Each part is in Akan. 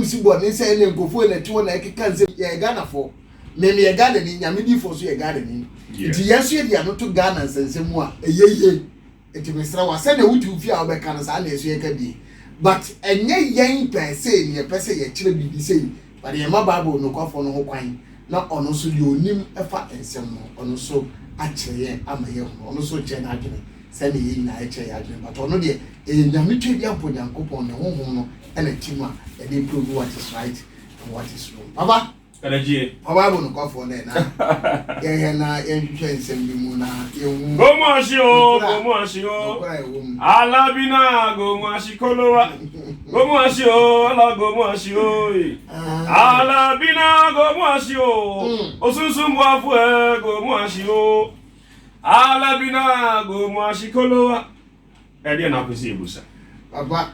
Tom Sibon say na nkofo na ti wona ekeka nse ye Ghana for me me Ghana ni nyame di for so ye Ghana ni ti yeso ye dia no to Ghana nsensemu a eyeye eti mesra wa se na wutu fi a obeka no sa na yeso ye ka bi but enye yen per se ni ye pese ye kire bibi sei but ye ma Bible no kwafo no ho kwan na ono so ye onim efa ensem no ono so a kire ye ama ye ho ono so je na adwene se na ye na kire ye adwene but ono de nyame twa bi ampo Nyankopon ne ho no and a team and they prove what is right and what is wrong. Papa, Papa will go for that. Yeah, na Muna, go Mashio, Alabina, go Mashikoloa, go Mashio, go Mashio, Alabina, go Mashio, Osusumwa, go Mashio, Alabina, go Mashikoloa, and then I'll see you, sir. Papa,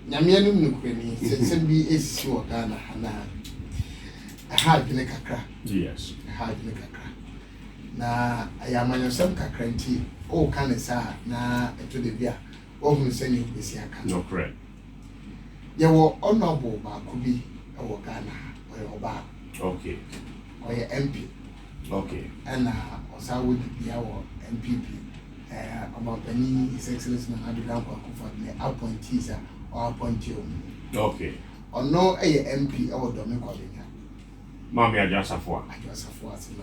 Nyamianu nukwani sense bi esi wo Ghana na hard ne kakra. Yes. Hard ne kakra. Na ayamanyo sem kakra nti o kan sa na eto de bia o hu se ni besi aka. No correct. Ye wo honorable ba ko bi e wo Ghana o oba. Okay. O ye MP. Okay. And osawo bia wo MPP about any his excellency na Adwoa for the appointees or appoint you. Okay. Or no MP or Domin Colina. Mammy, I just have one.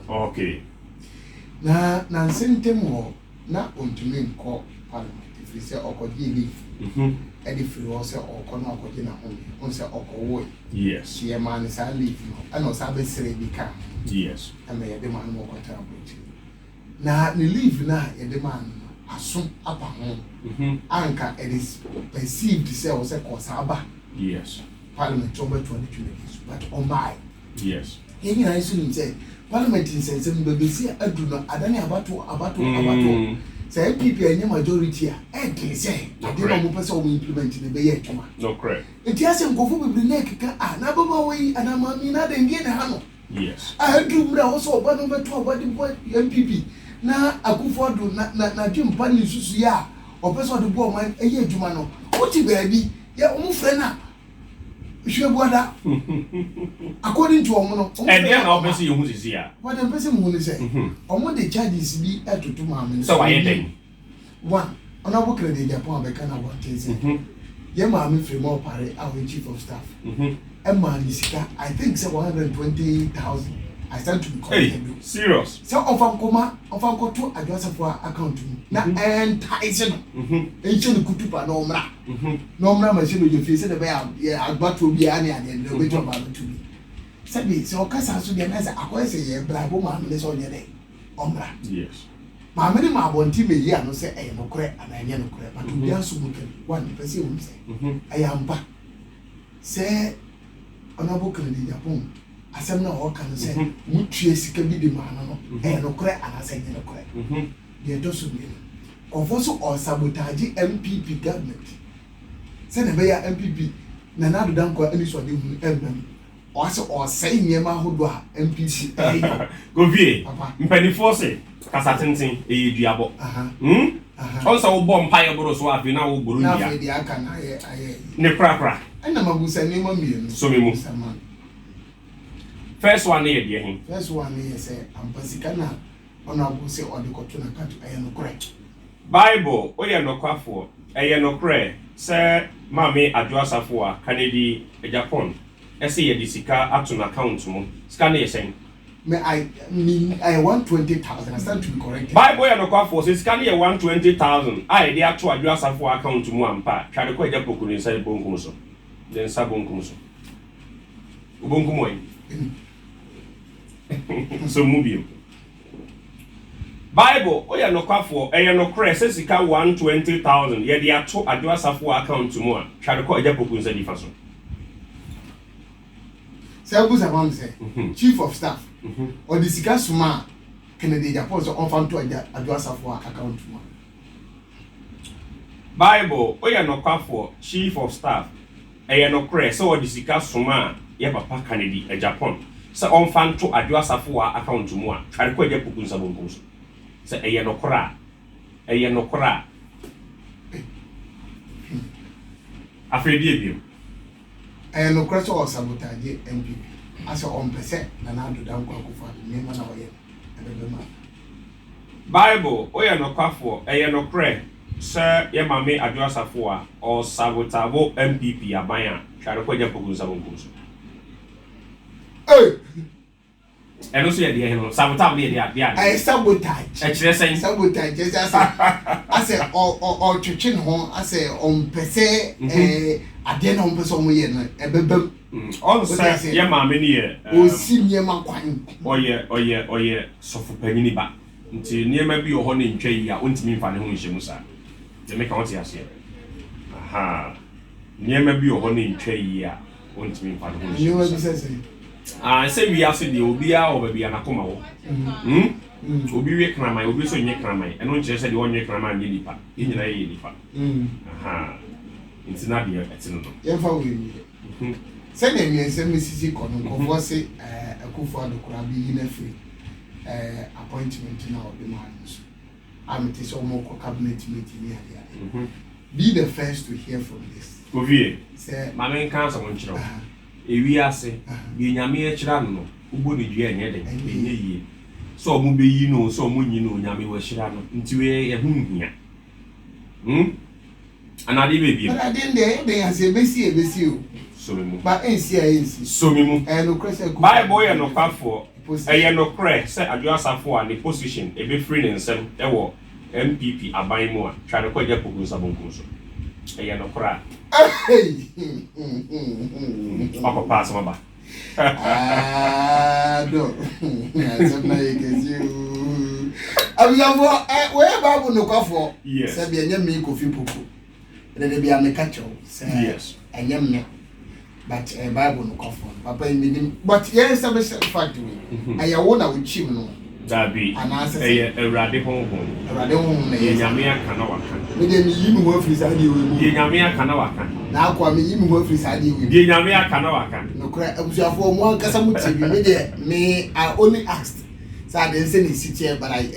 Okay. Now, Nansentemo, not on to me call Parliament. If we say or could leave, and if you also or corner could on say or yes, she a man is I leave you, and also I say become. Yes, and may demand more content. Now, the leave now, a demand. Assume upper home. Anchor it is perceived to say was a Kosaba. Yes. Parliament over 22 but on by. Yes. Here I soon say Parliament in sense baby see I do not Adani about say people in majority and they say I didn't know person implement in the bay. No correct. It hasn't go for the neck Nababa way and I'm not in Hano. Yes. I do also one over 12 body boy MPP. Na Akufo-Addo na dwempa ni susu ya opeso de bo man eye adwuma no oti baabi ya omfre na hwebuada according to omo no e dey na opeso ye hu sisi ya what dem person hu ni say omo de charges bi atoto maame so why dem one ona bo credit Japan be kana what things ye maame free more pare our chief of staff e man sika I think say 120,000 I stand to be corrected. Hey, serious. So often go to Adwoa account na entice no. Enche no kutupa no mra. No mra machine you face the bear agbato bi ani ade no be job about to be. Sabi so kasa so dey na say akoye say ye brabo ma me so nye dey. Omra. Yes. Ma me ma bonti me yi ano say e no kore ana nye no kore but bi aso bu kan one person won say. Ayamba. Say onabo kan di Japan. Asem na o kan say mutue sika bi de ma no no kore anase nye no kore de to so bi ofo so o sabotage MPP government say na be ya MPP na na do dan ko ani so de hu emem o say o say nyema hodo a MPP go vie mpanifo se kasa tenten e duabo on sa wo bom pa ye boro so afi na wo boro ndia na fe de aka na aye ne kra na magusa ni ma mi so me mu first one here dear him. First one here say ampasika honorable say or the kotuna kat ayano correct. Bible oya no kwafo ayano correct say mama Adwoa Safo a Canada Japan. Say ye di sika ato na account mo. Sika na ye say me I want 20,000. I stand to be correct. Bible oya no kwafo say sika na ye 120,000. I dey ato Adwoa Safo account mo ampa. Twa de ko eja pokuru inside bonkum so. Den sa bonkum so. Ubonkum oy. So move Bible oya no kwafo no cre say sika 120,000 ye dey ato Adwoa Safo account mo a twa de ko eja pokuru inside difa so. Say who's about say chief of staff or the sika suma Kennedy Japan so on fan to Adwoa Safo account mo. Bible oya no kwafo chief of staff no cre so the sika suma ye papa Kennedy Japan so on fan to Adwoa Safo account mo a twa de ko eja pokuru inside bonkum so. Say no kora afedi ebiem I no question or sabotage MPP. As on percent, and I do down for the name of Bible, no kwafo, no cray, sir, ye mame Adwoa Safo or sabotavo MPP abaya, try to put your pokus abonkus. And also, the sabotage, I sabotage. Actually, saying sabotage, I say, or churching home, I say, on percent, I didn't on person, a baby. All say, yeah, mammy, oh, senior man, or yeah, so for penny back. Until near maybe your honey in tray, I won't mean finding who Musa. They make out here. Aha. Near maybe your honey in tray, I won't mean finding who I say we ask the Obia or maybe an Akoma. Obi Kramai, Obi so near Kramai, and don't just say the 1 year Kramai Yilipa, in the Yilipa. Aha. It's not the excellent. Send me and send Mrs. Connor, was it a coup for the Krabi in a free appointment in our demands. I'm it is almost cabinet meeting here. Be the first to hear from this. Ovie, my main counsel on Chino. We are say, being a mere chirano, who wouldn't be any ye. So, Mubi, you know, so moon, you know, Yami was Shirano into a moon here. And I did but I didn't they as a Bessie, so but ain't so me, and no question. By boy and no path for a no crack, set Adwoa Safo and the position, a bit free and some, MPP are buying more, try to put your pokus abonkus. A no crack. Papa pass my back. No, I where Bible no coffee. Yes, Sabi and yam me coffee pupu. Then they be a catch. Yes, and yam but a Bible no coffee. Papa in meaning, but yes, I'm a fact to me. I won't with chim no. That be an answer a radical home. A radical Yamia Kanawaka. We didn't even work his idea with Yamia Kanawaka. Now, Kwame, even work his idea with Yamia Kanawaka. No crack. For one Casamuti, me, I only asked. So I didn't say sit here, but I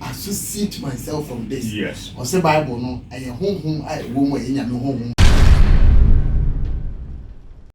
associate myself from this. Yes. Or say Bible, no, I home, I won't in your home.